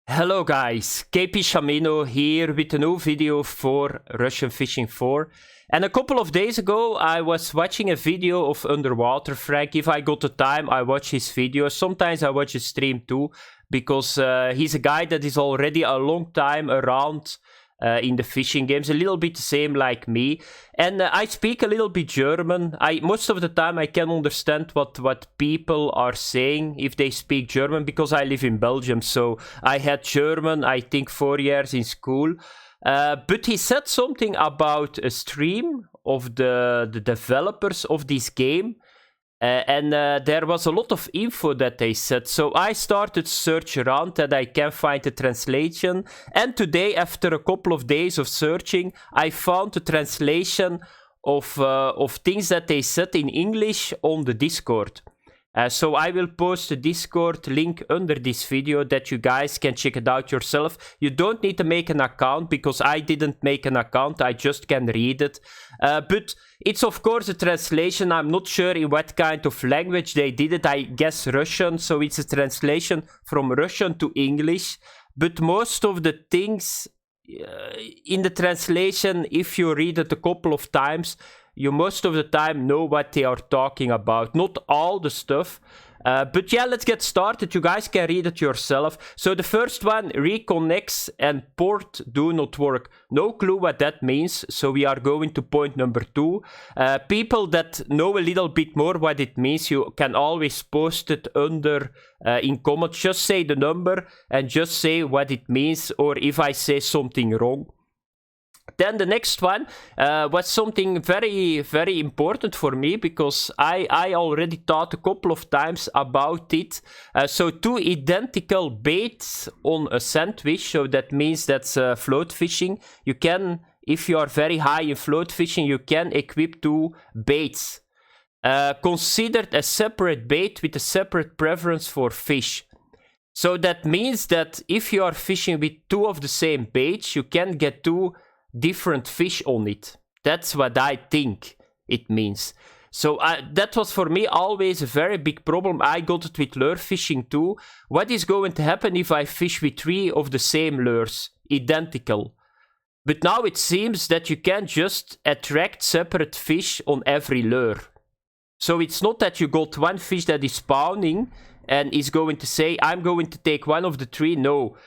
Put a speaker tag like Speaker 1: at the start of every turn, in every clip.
Speaker 1: Hello guys, KP Shamino here with a new video for Russian Fishing 4. And a couple of days ago I was watching a video of Underwater Frank. If I got the time, I watch his videos. Sometimes I watch his stream too, because he's a guy that is already a long time around in the fishing games, a little bit the same like me. And I speak a little bit German. Most of the time I can understand what people are saying if they speak German, because I live in Belgium, so I had German, I think, 4 years in school. But he said something about a stream of the developers of this game. And there was a lot of info that they said, so I started search around and I can't find the translation. And today, after a couple of days of searching, I found the translation of things that they said in English on the Discord. So I will post the Discord link under this video that you guys can check it out yourself. You don't need to make an account, because I didn't make an account, I just can read it. But it's of course a translation. I'm not sure in what kind of language they did it. I guess Russian, so it's a translation from Russian to English. But most of the things in the translation, if you read it a couple of times, you most of the time know what they are talking about. Not all the stuff. But yeah, let's get started. You guys can read it yourself. So the first one, reconnects and port do not work. No clue what that means. So we are going to point number 2. People that know a little bit more what it means, you can always post it under in comments. Just say the number and just say what it means, or if I say something wrong. Then the next one was something very, very important for me, because I already thought a couple of times about it. So 2 identical baits on a sandwich, so that means that's float fishing. You can, if you are very high in float fishing, you can equip 2 baits. Considered a separate bait with a separate preference for fish. So that means that if you are fishing with 2 of the same baits, you can get 2 different fish on it. That's what I think it means. So that was for me always a very big problem. I got it with lure fishing too. What is going to happen if I fish with 3 of the same lures, identical? But now it seems that you can just attract separate fish on every lure. So it's not that you got 1 fish that is spawning and is going to say, I'm going to take 1 of the 3. No.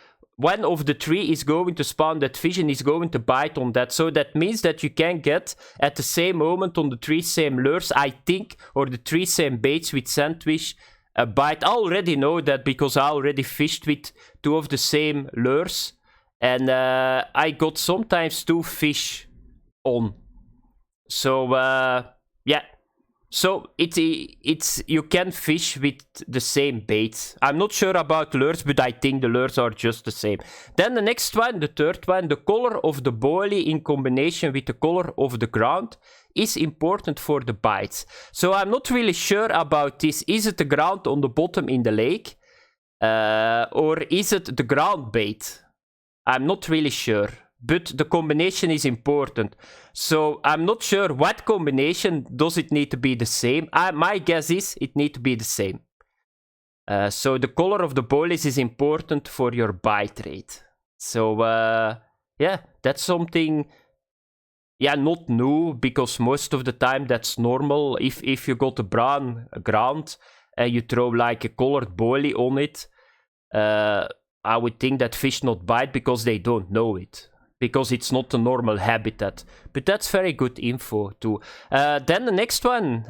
Speaker 1: 1 of the 3 is going to spawn that fish and is going to bite on that. So that means that you can get at the same moment on the 3 same lures, I think, or the 3 same baits with sandwich, a bite. I already know that because I already fished with 2 of the same lures. And I got sometimes 2 fish on. So, yeah. So it's you can fish with the same baits. I'm not sure about lures, but I think the lures are just the same. Then the next one, the third one, the color of the boilie in combination with the color of the ground is important for the bites. So I'm not really sure about this. Is it the ground on the bottom in the lake? Or is it the ground bait? I'm not really sure. But the combination is important. So I'm not sure what combination. Does it need to be the same? My guess is it needs to be the same. So the color of the boilies is important for your bite rate. So yeah, that's something, yeah, not new, because most of the time that's normal. If you got a brown ground and you throw like a colored boilie on it, I would think that fish not bite because they don't know it, because it's not a normal habitat. But that's very good info too. Then the next one,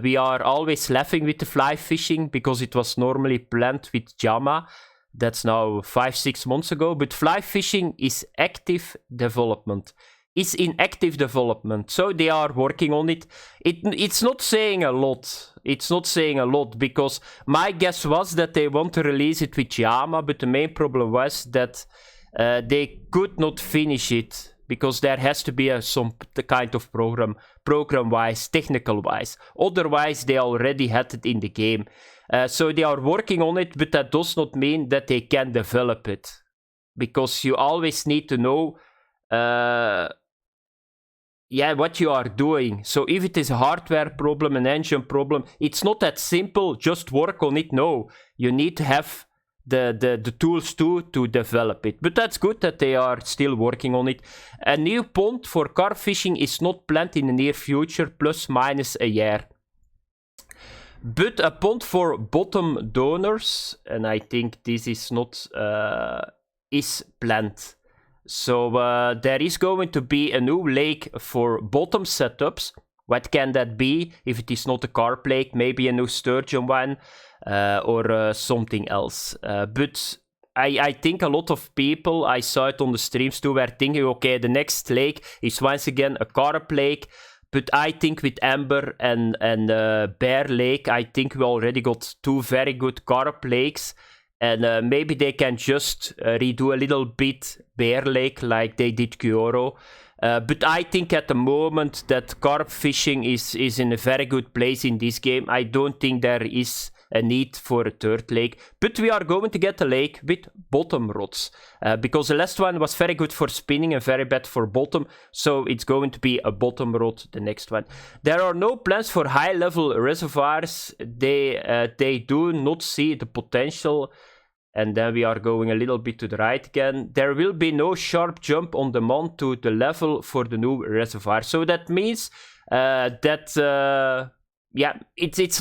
Speaker 1: we are always laughing with the fly fishing, because it was normally planned with Jama. That's now 5-6 months ago. But fly fishing is active development. It's in active development. So they are working on it. It's not saying a lot. It's not saying a lot, because my guess was that they want to release it with Jama, but the main problem was that they could not finish it, because there has to be some kind of program-wise, technical-wise. Otherwise, they already had it in the game. So they are working on it, but that does not mean that they can develop it, because you always need to know what you are doing. So if it is a hardware problem, an engine problem, it's not that simple, just work on it. No, you need to have the tools to develop it. But that's good that they are still working on it. A new pond for carp fishing is not planned in the near future, plus minus a year. But a pond for bottom donors, and I think this is not is planned. So there is going to be a new lake for bottom setups. What can that be? If it is not a carp lake, maybe a new sturgeon one or something else. But I think a lot of people, I saw it on the streams too, were thinking, okay, the next lake is once again a carp lake. But I think with Amber and Bear Lake, I think we already got 2 very good carp lakes. And maybe they can just redo a little bit Bear Lake like they did Kyoro. But I think at the moment that carp fishing is in a very good place in this game. I don't think there is a need for a third lake. But we are going to get a lake with bottom rods. Because the last one was very good for spinning and very bad for bottom. So it's going to be a bottom rod, the next one. There are no plans for high-level reservoirs. They do not see the potential. And then we are going a little bit to the right again. There will be no sharp jump on demand to the level for the new reservoir. So that means it's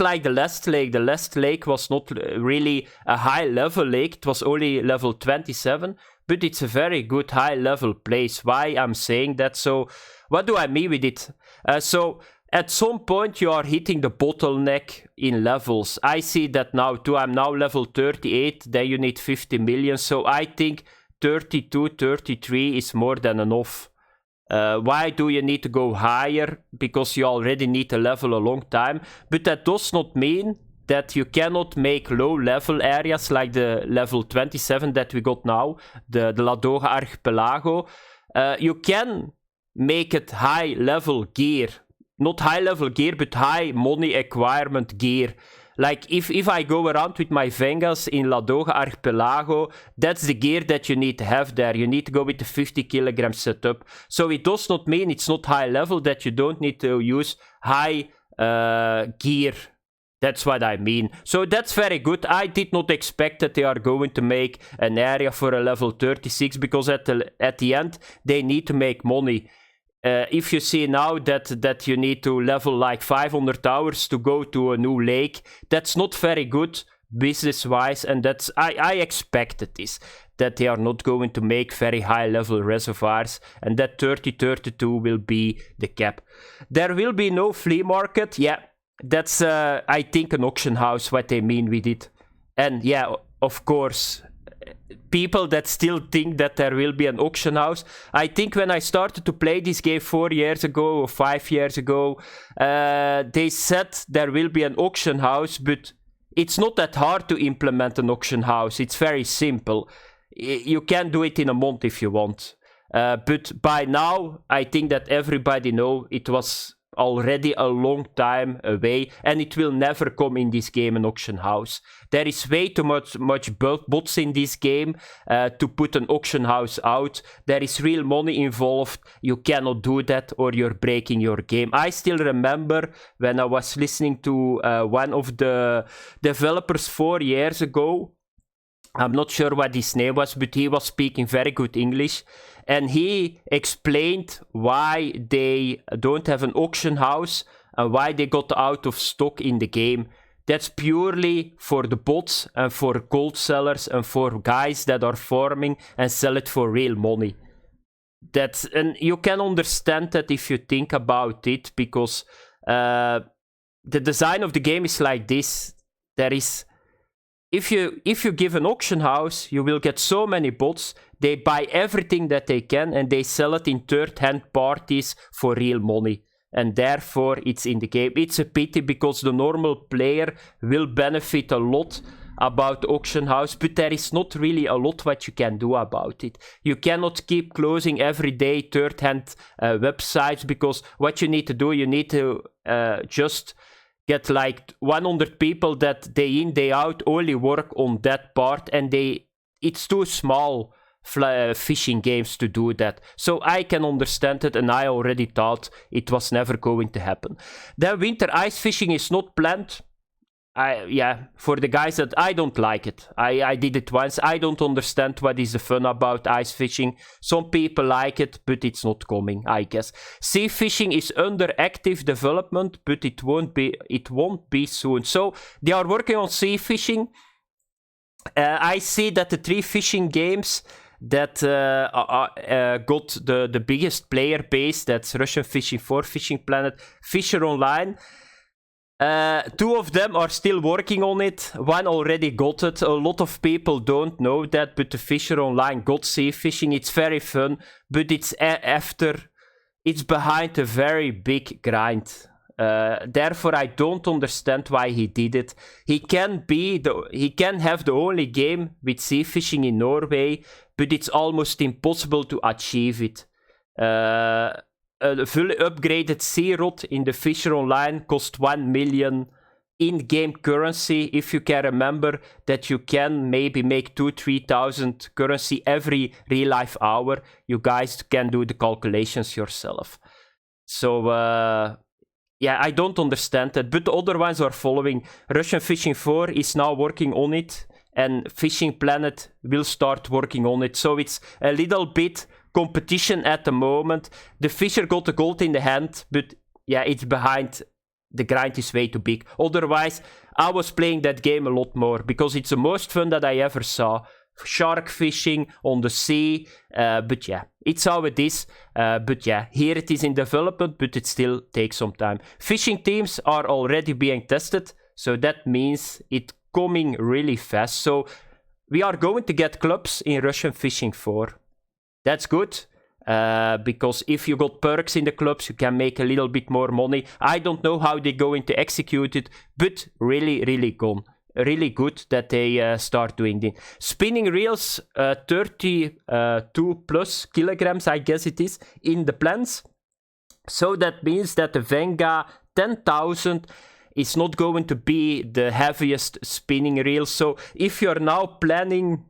Speaker 1: like the last lake. The last lake was not really a high-level lake. It was only level 27. But it's a very good high-level place. Why I'm saying that? So what do I mean with it? So at some point you are hitting the bottleneck in levels. I see that now too. I'm now level 38, then you need 50 million. So I think 32, 33 is more than enough. Why do you need to go higher? Because you already need a level a long time. But that does not mean that you cannot make low level areas like the level 27 that we got now, the Ladoga Archipelago. You can make it high level gear. Not high level gear, but high money acquirement gear. Like if I go around with my Vengas in Ladoga Archipelago, that's the gear that you need to have there. You need to go with the 50 kilogram setup. So it does not mean it's not high level that you don't need to use high gear. That's what I mean. So that's very good. I did not expect that they are going to make an area for a level 36 because at the end they need to make money. If you see now that you need to level like 500 hours to go to a new lake, that's not very good business-wise, and that's I expected this, that they are not going to make very high-level reservoirs, and that 30-32 will be the cap. There will be no flea market. Yeah, that's I think an auction house, what they mean with it. And yeah, of course, people that still think that there will be an auction house. I think when I started to play this game 4 years ago or 5 years ago, they said there will be an auction house, but it's not that hard to implement an auction house. It's very simple. You can do it in a month if you want. But by now, I think that everybody knows it was already a long time away, and it will never come in this game, an auction house. There is way too much bots in this game to put an auction house out. There is real money involved. You cannot do that or you're breaking your game. I still remember when I was listening to one of the developers 4 years ago. I'm not sure what his name was, but he was speaking very good English. And he explained why they don't have an auction house and why they got out of stock in the game. That's purely for the bots and for gold sellers and for guys that are farming and sell it for real money. And you can understand that if you think about it, because the design of the game is like this. There is... If you give an auction house, you will get so many bots. They buy everything that they can and they sell it in third-hand parties for real money. And therefore, it's in the game. It's a pity because the normal player will benefit a lot about auction house, but there is not really a lot what you can do about it. You cannot keep closing every day third-hand websites, because what you need to do, you need to just get like 100 people that day in, day out only work on that part, and it's too small fishing games to do that. So I can understand it, and I already thought it was never going to happen. Then winter ice fishing is not planned. for the guys that I don't like it. I did it once. I don't understand what is the fun about ice fishing. Some people like it, but it's not coming, I guess. Sea fishing is under active development, but it won't be soon. So they are working on sea fishing. I see that the 3 fishing games that got the biggest player base, that's Russian Fishing 4, Fishing Planet, Fisher Online. 2 of them are still working on it. 1 already got it. A lot of people don't know that, but the Fisher Online got sea fishing. It's very fun, but it's it's behind a very big grind. Therefore, I don't understand why he did it. He can have the only game with sea fishing in Norway, but it's almost impossible to achieve it. A fully upgraded sea rod in the Fisher Online cost 1 million in-game currency. If you can remember that you can maybe make 2,000-3,000 currency every real life hour, you guys can do the calculations yourself. So I don't understand that, but the other ones are following. Russian Fishing 4 is now working on it, and Fishing Planet will start working on it. So it's a little bit competition at the moment. The Fisher got the gold in the hand, but it's behind. The grind is way too big. Otherwise, I was playing that game a lot more because it's the most fun that I ever saw. Shark fishing on the sea, but it's how it is. But here it is in development, but it still takes some time. Fishing teams are already being tested, so that means it's coming really fast. So we are going to get clubs in Russian Fishing 4. That's good, because if you got perks in the clubs, you can make a little bit more money. I don't know how they're going to execute it, but really, really good that they start doing this. Spinning reels, 32 plus kilograms, I guess it is, in the plans. So that means that the Venga 10,000 is not going to be the heaviest spinning reel. So if you're now planning...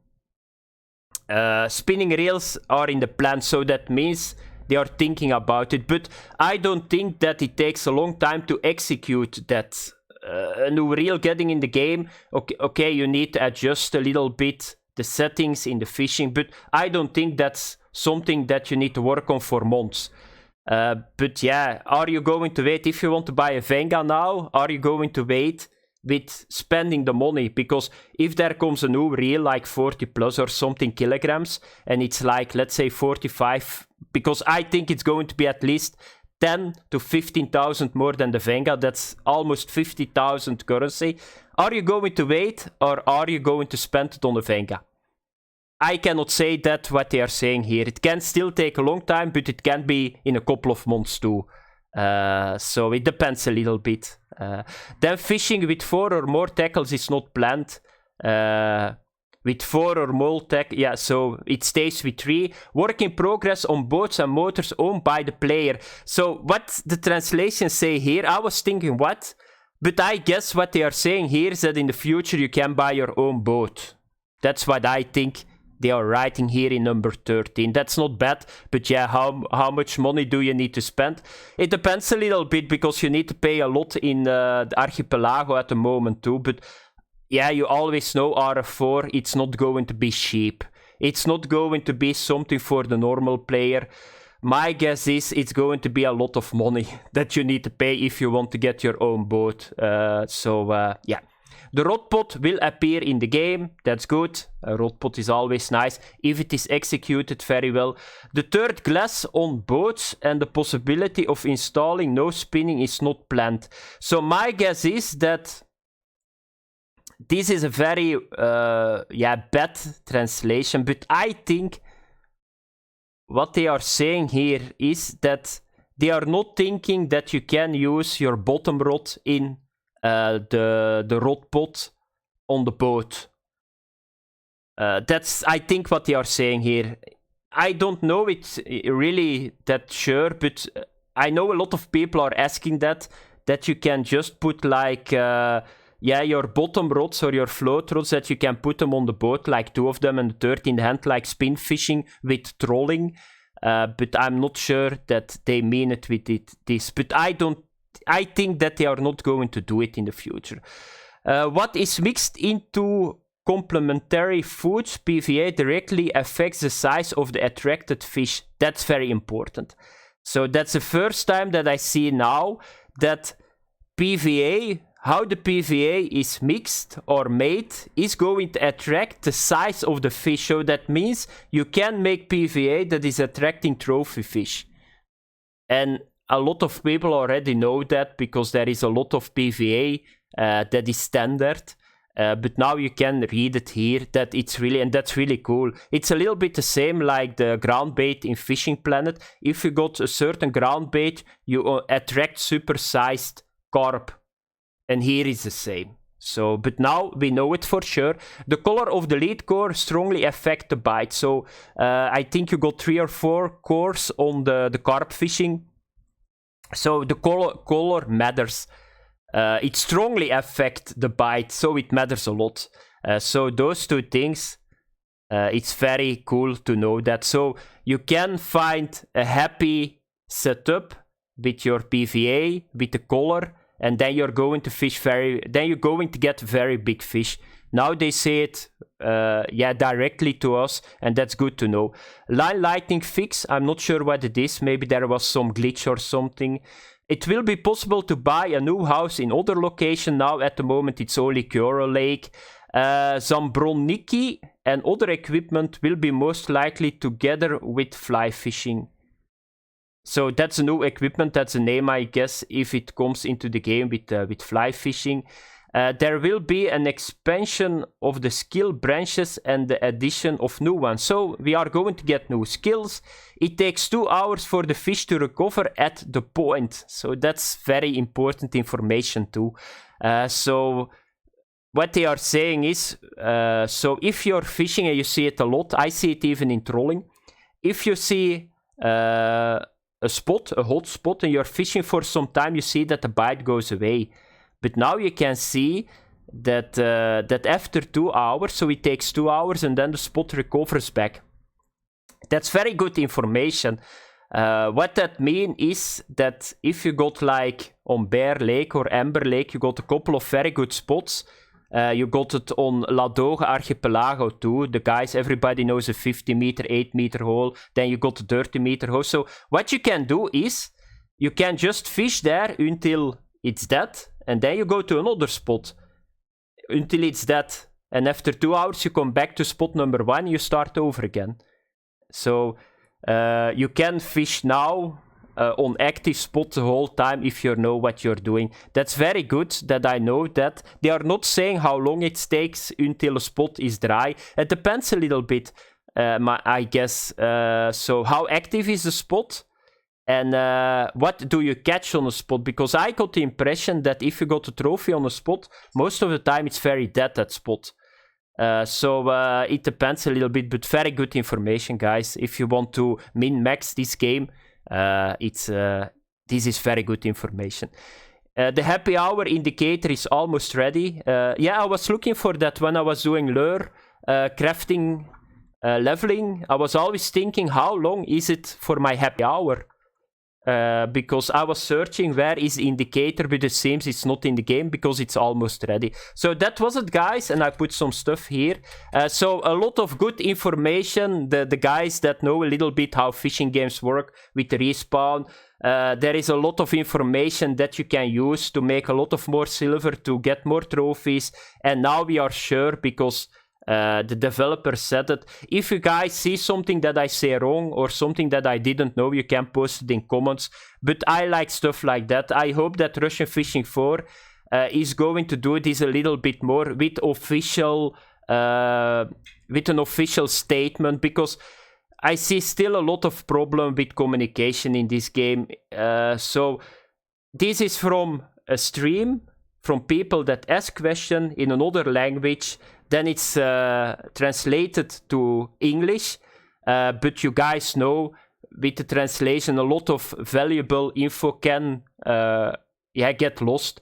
Speaker 1: spinning reels are in the plan, so that means they are thinking about it, but I don't think that it takes a long time to execute that. A new reel getting in the game, okay, you need to adjust a little bit the settings in the fishing, but I don't think that's something that you need to work on for months. But are you going to wait? If you want to buy a Venga now, are you going to wait with spending the money? Because if there comes a new reel like 40 plus or something kilograms, and it's like, let's say 45, because I think it's going to be at least 10 to 15,000 more than the Venga, that's almost 50,000 currency. Are you going to wait, or are you going to spend it on the Venga? I cannot say that what they are saying here. It can still take a long time, but it can be in a couple of months too. So it depends a little bit. Then fishing with 4 or more tackles is not planned. With 4 or more so it stays with 3. Work in progress on boats and motors owned by the player. So what the translations say here, I was thinking what? But I guess what they are saying here is that in the future you can buy your own boat. That's what I think they are writing here in number 13. That's not bad, but how much money do you need to spend? It depends a little bit, because you need to pay a lot in the Archipelago at the moment too, but you always know RF4, it's not going to be cheap. It's not going to be something for the normal player. My guess is it's going to be a lot of money that you need to pay if you want to get your own boat. The rod pot will appear in the game. That's good. A rod pot is always nice if it is executed very well. The third glass on boats and the possibility of installing no spinning is not planned. So my guess is that this is a very bad translation, but I think what they are saying here is that they are not thinking that you can use your bottom rod in the rod pot on the boat. That's, I think, what they are saying here. I don't know it really that sure, but I know a lot of people are asking that you can just put like your bottom rods or your float rods, that you can put them on the boat, like 2 of them and the third in the hand, like spin fishing with trolling. But I'm not sure that they mean it with this. But I think that they are not going to do it in the future. What is mixed into complementary foods, PVA directly affects the size of the attracted fish. That's very important. So that's the first time that I see now that PVA, how the PVA is mixed or made, is going to attract the size of the fish. So that means you can make PVA that is attracting trophy fish. And a lot of people already know that because there is a lot of PVA that is standard. But now you can read it here that it's really, and that's really cool. It's a little bit the same like the ground bait in Fishing Planet. If you got a certain ground bait, you attract supersized carp. And here is the same. So, but now we know it for sure. The color of the lead core strongly affect the bite. So I think you got 3 or 4 cores on the carp fishing. So the color matters. It strongly affects the bite, so it matters a lot. So those 2 things, it's very cool to know that. So you can find a happy setup with your PVA, with the color, and then you're going to fish then you're going to get very big fish. Now they say it directly to us, and that's good to know. Line lightning fix, I'm not sure what it is. Maybe there was some glitch or something. It will be possible to buy a new house in other location. Now at the moment it's only Coral Lake. Zambroniki and other equipment will be most likely together with fly fishing. So that's a new equipment, that's a name I guess if it comes into the game with fly fishing. There will be an expansion of the skill branches and the addition of new ones. So we are going to get new skills. It takes 2 hours for the fish to recover at the point. So that's very important information too. So what they are saying is, so if you're fishing and you see it a lot, I see it even in trolling. If you see a hot spot, and you're fishing for some time, you see that the bite goes away. But now you can see that after 2 hours, so it takes 2 hours and then the spot recovers back. That's very good information. What that means is that if you got like on Bear Lake or Amber Lake, you got a couple of very good spots. You got it on Ladoga Archipelago too. The guys, everybody knows a 50 meter, 8 meter hole. Then you got a 30 meter hole. So what you can do is you can just fish there until it's dead. And then you go to another spot until it's dead. And after 2 hours, you come back to spot number 1, you start over again. So you can fish now on active spot the whole time if you know what you're doing. That's very good that I know that. They are not saying how long it takes until a spot is dry. It depends a little bit, I guess. So how active is the spot? And what do you catch on a spot? Because I got the impression that if you got a trophy on a spot, most of the time it's very dead, that spot. So it depends a little bit, but very good information, guys. If you want to min-max this game, this is very good information. The happy hour indicator is almost ready. Yeah, I was looking for that when I was doing lure, crafting, leveling. I was always thinking, how long is it for my happy hour? Because I was searching where is the indicator, but it seems it's not in the game because it's almost ready. So that was it, guys, and I put some stuff here. So a lot of good information. The guys that know a little bit how fishing games work with the respawn. There is a lot of information that you can use to make a lot of more silver, to get more trophies. And now we are sure because the developer said it. If you guys see something that I say wrong or something that I didn't know, you can post it in comments. But I like stuff like that. I hope that Russian Fishing 4 is going to do this a little bit more with an official statement, because I see still a lot of problem with communication in this game. So this is from a stream, from people that ask question in another language. Then it's translated to English, but you guys know with the translation a lot of valuable info can get lost.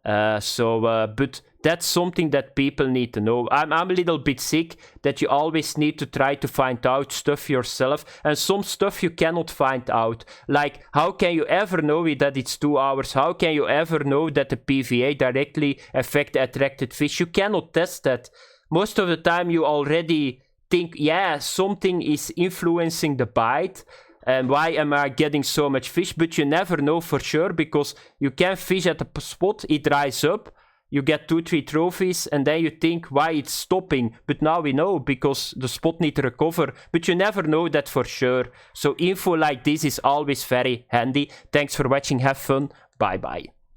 Speaker 1: But That's something that people need to know. I'm a little bit sick that you always need to try to find out stuff yourself, and some stuff you cannot find out. Like, how can you ever know that it's 2 hours? How can you ever know that the PVA directly affect the attracted fish? You cannot test that. Most of the time you already think, yeah, something is influencing the bite, and why am I getting so much fish? But you never know for sure, because you can fish at a spot, it dries up, you get 2-3 trophies, and then you think why it's stopping. But now we know, because the spot needs to recover, but you never know that for sure. So info like this is always very handy. Thanks for watching, have fun, bye bye.